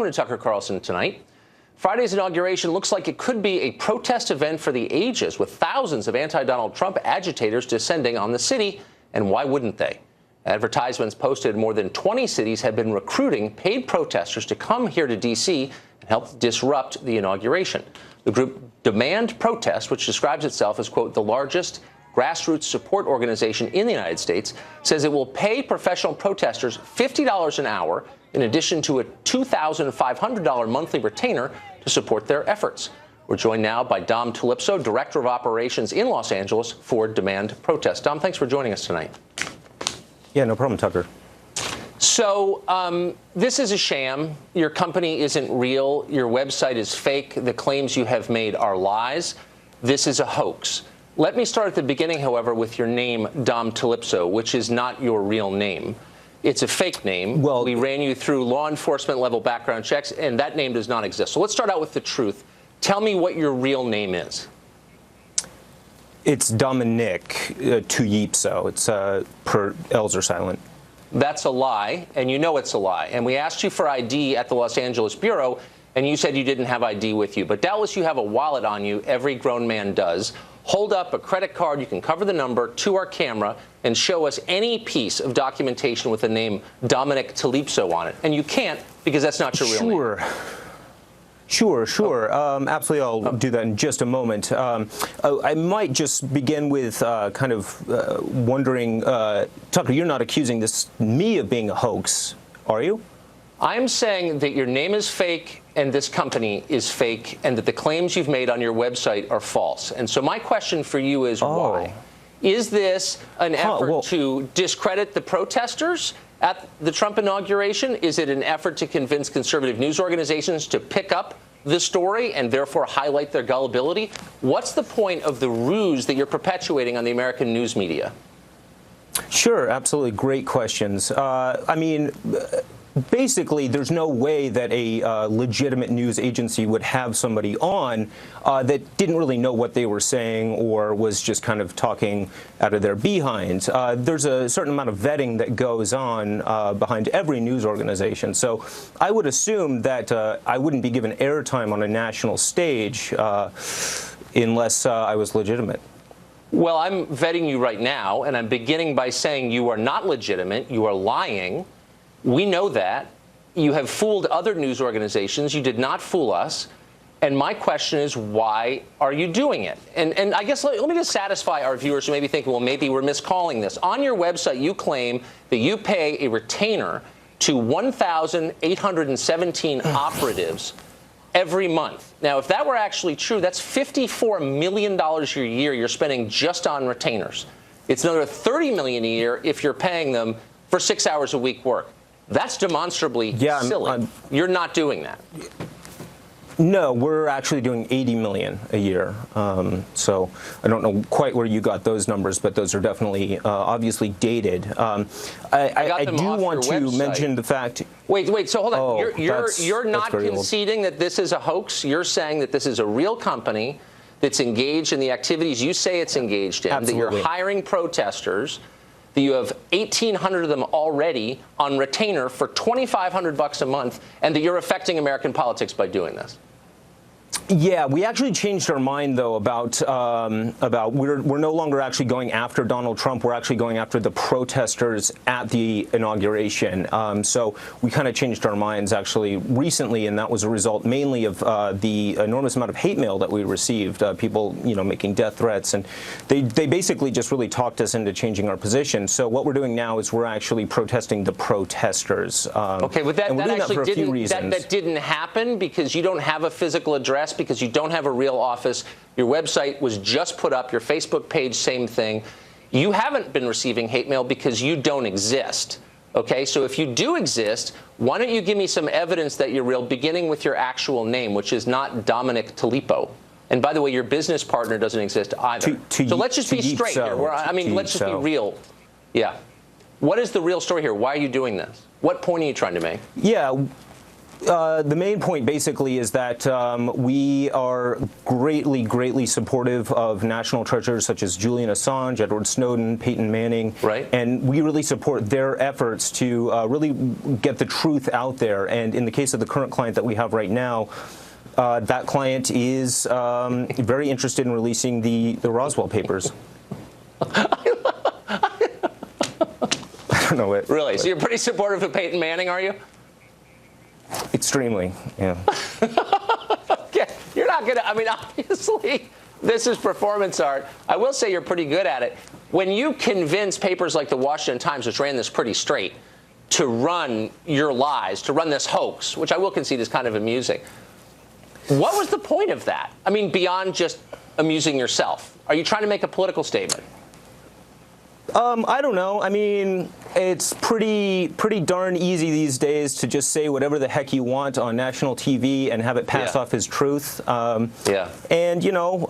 Welcome to Tucker Carlson tonight. Friday's inauguration looks like it could be a protest event for the ages, with thousands of anti-Donald Trump agitators descending on the city. And why wouldn't they? Advertisements posted in more than 20 cities have been recruiting paid protesters to come here to D.C. and help disrupt the inauguration. The group Demand Protest, which describes itself as, quote, the largest grassroots support organization in the United States, says it will pay professional protesters $50 an hour in addition to a $2,500 monthly retainer to support their efforts. We're joined now by Dom Talipso, Director of Operations in Los Angeles for Demand Protest. Dom, thanks for joining us tonight. Yeah, no problem, Tucker. So this is a sham. Your company isn't real. Your website is fake. The claims you have made are lies. This is a hoax. Let me start at the beginning, however, with your name, Dom Talipso, which is not your real name. It's a fake name. Well, we ran you through law enforcement level background checks, and that name does not exist. So let's start out with the truth. Tell me what your real name is. It's Dominic Tuyipso. It's per L's are silent. That's a lie, and you know it's a lie. And we asked you for ID at the Los Angeles Bureau, and you said you didn't have ID with you. But doubtless you have a wallet on you. Every grown man does. Hold up a credit card. You can cover the number to our camera and show us any piece of documentation with the name Dominic Talipso on it. And you can't because that's not your real name. Sure. Absolutely, I'll do that in just a moment. I might just begin with wondering, Tucker, you're not accusing me of being a hoax, are you? I'm saying that your name is fake and this company is fake and that the claims you've made on your website are false. And so my question for you is why? Is this an effort to discredit the protesters at the Trump inauguration? Is it an effort to convince conservative news organizations to pick up the story and therefore highlight their gullibility? What's the point of the ruse that you're perpetuating on the American news media? Sure, absolutely. Great questions. Basically, there's no way that a legitimate news agency would have somebody on that didn't really know what they were saying or was just kind of talking out of their behinds. There's a certain amount of vetting that goes on behind every news organization. So I would assume that I wouldn't be given airtime on a national stage unless I was legitimate. Well, I'm vetting you right now, and I'm beginning by saying you are not legitimate. You are lying. We know that. You have fooled other news organizations. You did not fool us. And my question is, why are you doing it? And I guess let me just satisfy our viewers who may be thinking, well, maybe we're miscalling this. On your website, you claim that you pay a retainer to 1,817 operatives every month. Now, if that were actually true, that's $54 million a year you're spending just on retainers. It's another $30 million a year if you're paying them for 6 hours a week work. That's demonstrably silly. You're not doing that. No, we're actually doing $80 million a year. So I don't know quite where you got those numbers, but those are definitely obviously dated. I do want to mention the fact. Wait. So hold on. You're not conceding that this is a hoax. You're saying that this is a real company that's engaged in the activities you say it's engaged in. Absolutely. That you're hiring protesters. That you have 1,800 of them already on retainer for $2,500 a month, and that you're affecting American politics by doing this. Yeah, we actually changed our mind, though, about we're no longer actually going after Donald Trump. We're actually going after the protesters at the inauguration. So we kind of changed our minds actually recently, and that was a result mainly of the enormous amount of hate mail that we received. People, making death threats, and they basically just really talked us into changing our position. So what we're doing now is we're actually protesting the protesters. Okay, but that didn't happen because you don't have a physical address, because you don't have a real office. Your website was just put up. Your Facebook page, same thing. You haven't been receiving hate mail because you don't exist. Okay, so if you do exist, why don't you give me some evidence that you're real, beginning with your actual name, which is not Dominic Talipso. And by the way, your business partner doesn't exist either. So let's just be straight here. Let's just be real. Yeah. What is the real story here? Why are you doing this? What point are you trying to make? Yeah. The main point basically is that we are greatly supportive of national treasures such as Julian Assange, Edward Snowden, Peyton Manning, right. And we really support their efforts to really get the truth out there. And in the case of the current client that we have right now, that client is very interested in releasing the Roswell papers. I don't know it. Really? So you're pretty supportive of Peyton Manning, are you? Extremely, yeah. Yeah, you're not going to, I mean, obviously, this is performance art. I will say you're pretty good at it. When you convince papers like the Washington Times, which ran this pretty straight, to run your lies, to run this hoax, which I will concede is kind of amusing, what was the point of that? I mean, beyond just amusing yourself. Are you trying to make a political statement? I don't know. I mean, it's pretty darn easy these days to just say whatever the heck you want on national TV and have it pass off as truth. And, you know,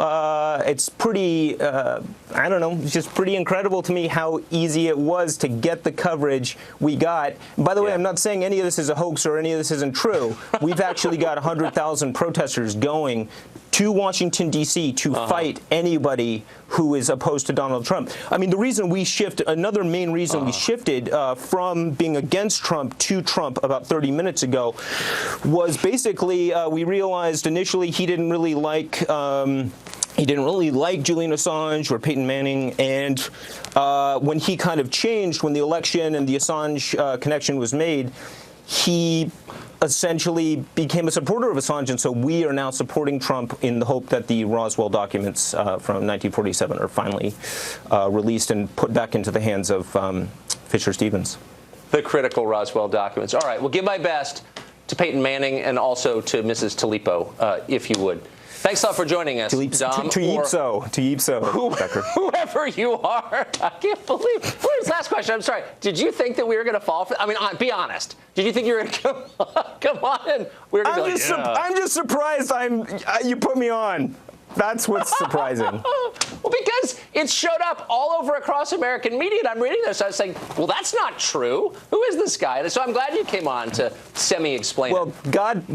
it's pretty, I don't know, it's just pretty incredible to me how easy it was to get the coverage we got. By the way, I'm not saying any of this is a hoax or any of this isn't true. We've actually got 100,000 protesters going to Washington, D.C. to fight anybody who is opposed to Donald Trump. I mean, the reason we another main reason we shifted from being against Trump to Trump about 30 minutes ago was basically we realized initially he didn't really like Julian Assange or Peyton Manning, and when he kind of changed, when the election and the Assange connection was made, he essentially became a supporter of Assange, and so we are now supporting Trump in the hope that the Roswell documents from 1947 are finally released and put back into the hands of Fisher Stevens. The critical Roswell documents. All right, well, give my best to Peyton Manning and also to Mrs. Talipo, if you would. Thanks a lot for joining us, Dom. To Yipso, whoever you are. I can't believe. Last question. I'm sorry. Did you think that we were going to fall for? I mean, be honest. Did you think you were going to come on and we were going to? I'm just surprised. You put me on. That's what's surprising. Well, because it showed up all over across American media, and I'm reading this. I was saying, well, that's not true. Who is this guy? And so I'm glad you came on to semi-explain it. Well,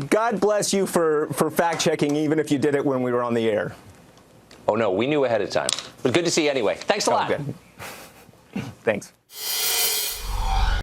God bless you for fact-checking, even if you did it when we were on the air. Oh, no, we knew ahead of time. But good to see you anyway. Thanks a lot. Good. Thanks.